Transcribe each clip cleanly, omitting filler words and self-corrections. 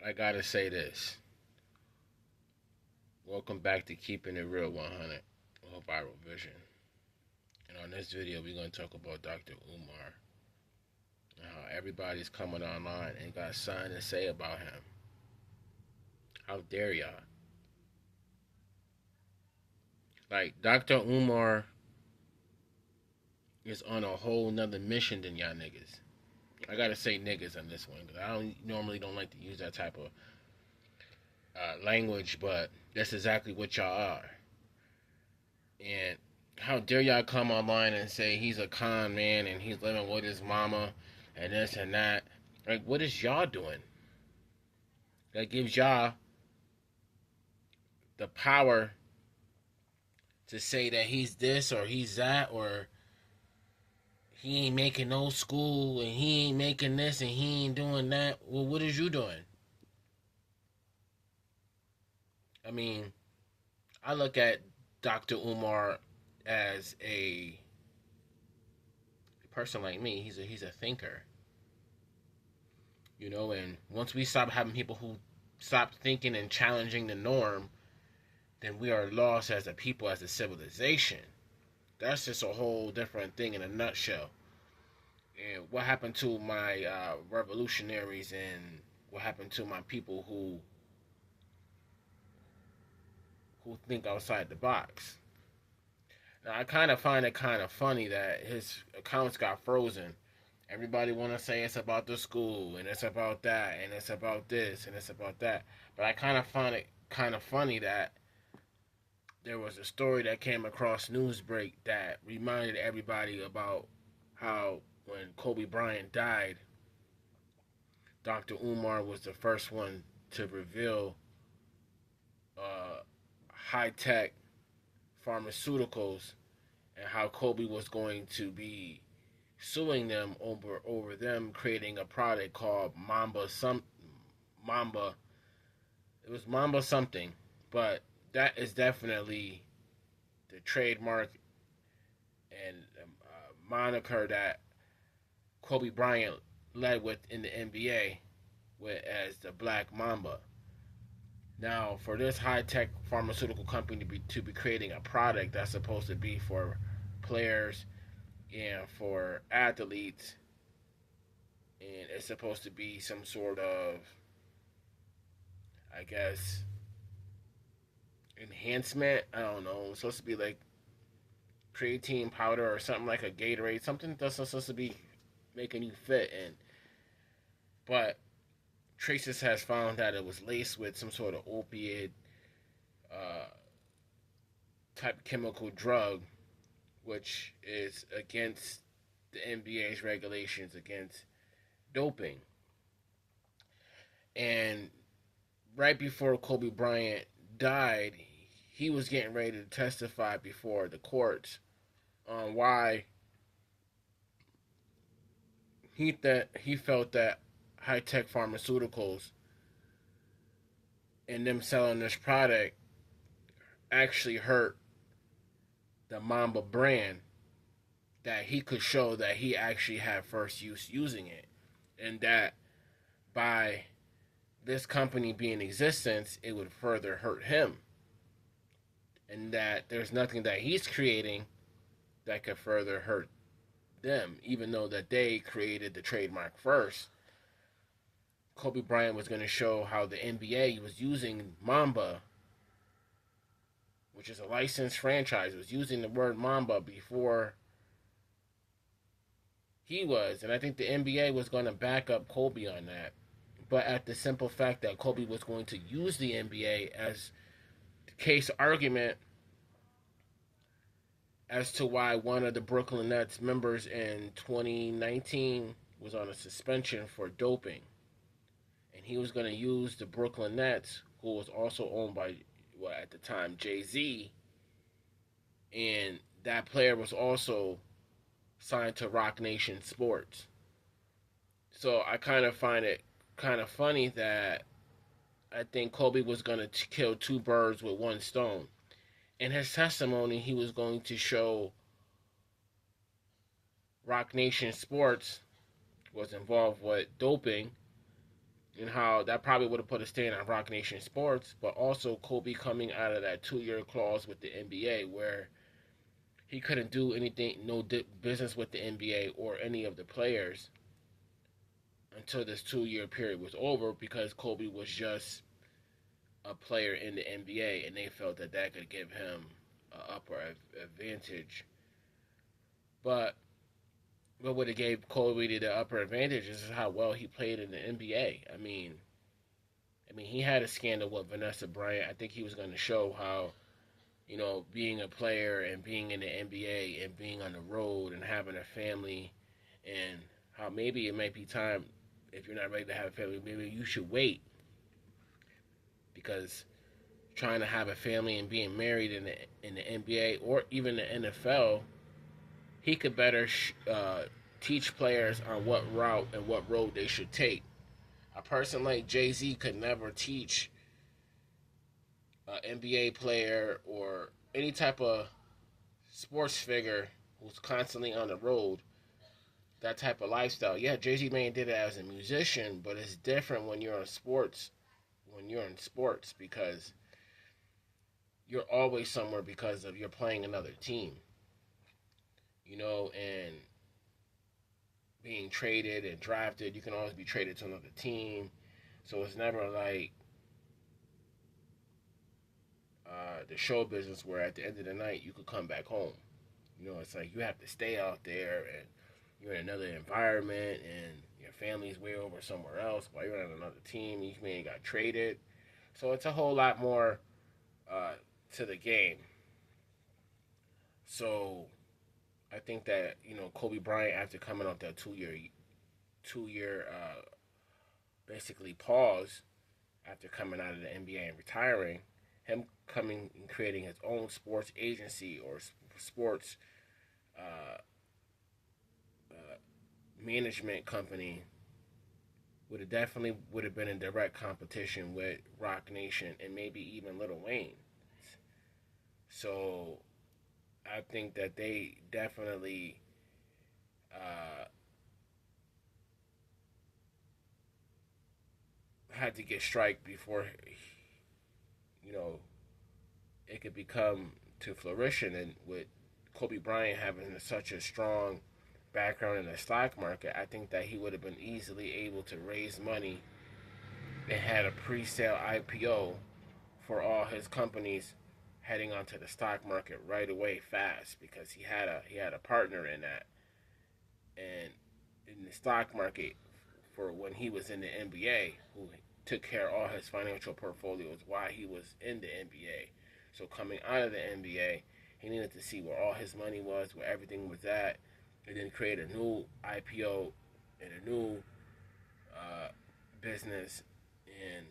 I gotta say this. Welcome back to Keeping It Real 100 or Viral Vision. And on this video, we're gonna talk about Dr. Umar and how everybody's coming online and got something to say about him. How dare y'all? Like Dr. Umar is on a whole nother mission than y'all niggas. I gotta say niggas on this one because I don't like to use that type of language, but that's exactly what y'all are. And how dare y'all come online and say he's a con man and he's living with his mama and this and that? Like, what is y'all doing? That gives y'all the power to say that he's this or he's that or he ain't making no school and he ain't making this and he ain't doing that. Well, what is you doing? I mean, I look at Dr. Umar as a person like me. He's a thinker. And once we stop having people who stop thinking and challenging the norm, then we are lost as a people, as a civilization. That's just a whole different thing in a nutshell. And what happened to my revolutionaries and what happened to my people who think outside the box? Now, I kind of find it kind of funny that his accounts got frozen. Everybody want to say it's about the school and it's about that and it's about this and it's about that. But I kind of find it kind of funny that there was a story that came across Newsbreak that reminded everybody about how when Kobe Bryant died, Dr. Umar was the first one to reveal uh, high tech pharmaceuticals and how Kobe was going to be suing them over them creating a product called Mamba. It was Mamba something, but that is definitely the trademark and moniker that Kobe Bryant led with in the NBA with as the Black Mamba. Now, for this high tech pharmaceutical company to be creating a product that's supposed to be for players and for athletes, and it's supposed to be some sort of, I guess, enhancement. I don't know. It's supposed to be like creatine powder or something like a Gatorade, something that's supposed to be making you fit. But Traces has found that it was laced with some sort of opiate uh, type chemical drug, which is against the NBA's regulations against doping. And right before Kobe Bryant died, he was getting ready to testify before the courts on why he felt that high tech pharmaceuticals and them selling this product actually hurt the Mamba brand, that he could show that he actually had first use using it, and that by this company being in existence, it would further hurt him, and that there's nothing that he's creating that could further hurt them, even though that they created the trademark first. Kobe Bryant was going to show how the NBA was using Mamba, which is a licensed franchise, was using the word Mamba before he was. And I think the NBA was going to back up Kobe on that. But at the simple fact that Kobe was going to use the NBA as the case argument as to why one of the Brooklyn Nets members in 2019 was on a suspension for doping. And he was going to use the Brooklyn Nets, who was also owned by, well, at the time, Jay-Z. And that player was also signed to Rock Nation Sports. So I kind of find it kind of funny that I think Kobe was going to kill two birds with one stone. In his testimony, he was going to show Rock Nation Sports was involved with doping, and how that probably would have put a stain on Rock Nation sports, but also Kobe coming out of that 2 year clause with the NBA where he couldn't do anything, no business with the NBA or any of the players until this 2 year period was over because Kobe was just a player in the NBA and they felt that that could give him an upper advantage. But what would have gave Kobe the upper advantage is how well he played in the NBA. I mean, he had a scandal with Vanessa Bryant. I think he was going to show how, being a player and being in the NBA and being on the road and having a family, and how maybe it might be time, if you're not ready to have a family, maybe you should wait because trying to have a family and being married in the NBA or even the NFL, he could better teach players on what route and what road they should take. A person like Jay Z could never teach an NBA player or any type of sports figure who's constantly on the road that type of lifestyle. Yeah, Jay Z may did it as a musician, but it's different when you're in sports. When you're in sports, because you're always somewhere because of you're playing another team, and being traded and drafted, you can always be traded to another team. So it's never like the show business where at the end of the night you could come back home. It's like you have to stay out there and you're in another environment and your family's way over somewhere else while you're on another team. You may got traded. So it's a whole lot more uh, to the game. So I think that Kobe Bryant after coming off that 2 year basically pause after coming out of the NBA and retiring, him coming and creating his own sports agency or sports uh, uh, management company would have been in direct competition with Rock Nation and maybe even Lil Wayne. So I think that they definitely uh, had to get strike before you know it could become to fruition. And with Kobe Bryant having such a strong background in the stock market, I think that he would have been easily able to raise money and had a pre-sale IPO for all his companies heading onto the stock market right away fast because he had a partner in that. And in the stock market for when he was in the NBA who took care of all his financial portfolios while he was in the NBA. So coming out of the NBA, he needed to see where all his money was, where everything was at, and then create a new IPO and a new uh, business. And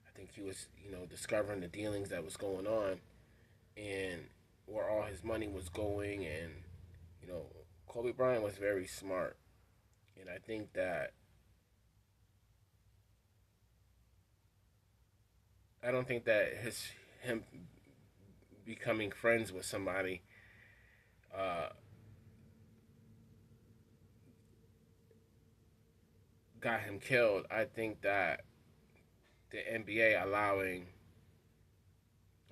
I think he was, discovering the dealings that was going on and where all his money was going. And you know, Kobe Bryant was very smart, and I think that I don't think that him becoming friends with somebody uh, got him killed. I think that the NBA allowing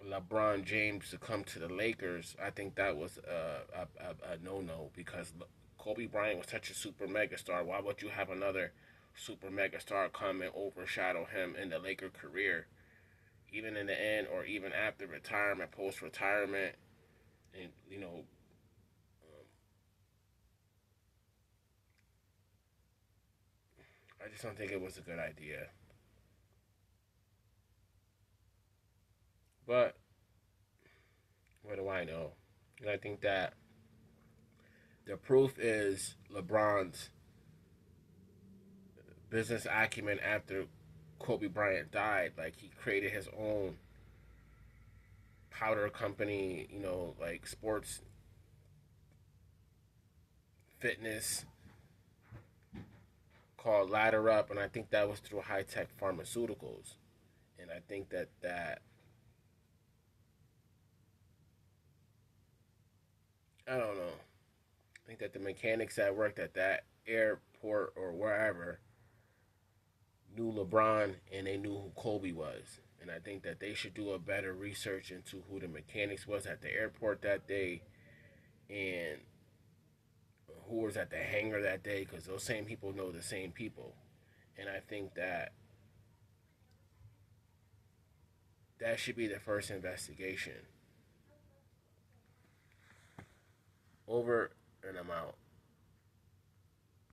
LeBron James to come to the Lakers, I think that was a no no because Kobe Bryant was such a super mega star. Why would you have another super mega star come and overshadow him in the Laker career, even in the end or even after retirement, post retirement, and I just don't think it was a good idea. But what do I know? And I think that the proof is LeBron's business acumen after Kobe Bryant died. Like he created his own powder company, like sports fitness called Ladder Up, and I think that was through high tech pharmaceuticals. And I think that I don't know. I think that the mechanics that worked at that airport or wherever knew LeBron and they knew who Kobe was. And I think that they should do a better research into who the mechanics was at the airport that day and who was at the hangar that day, because those same people know the same people. And I think that that should be the first investigation. Over and I'm out.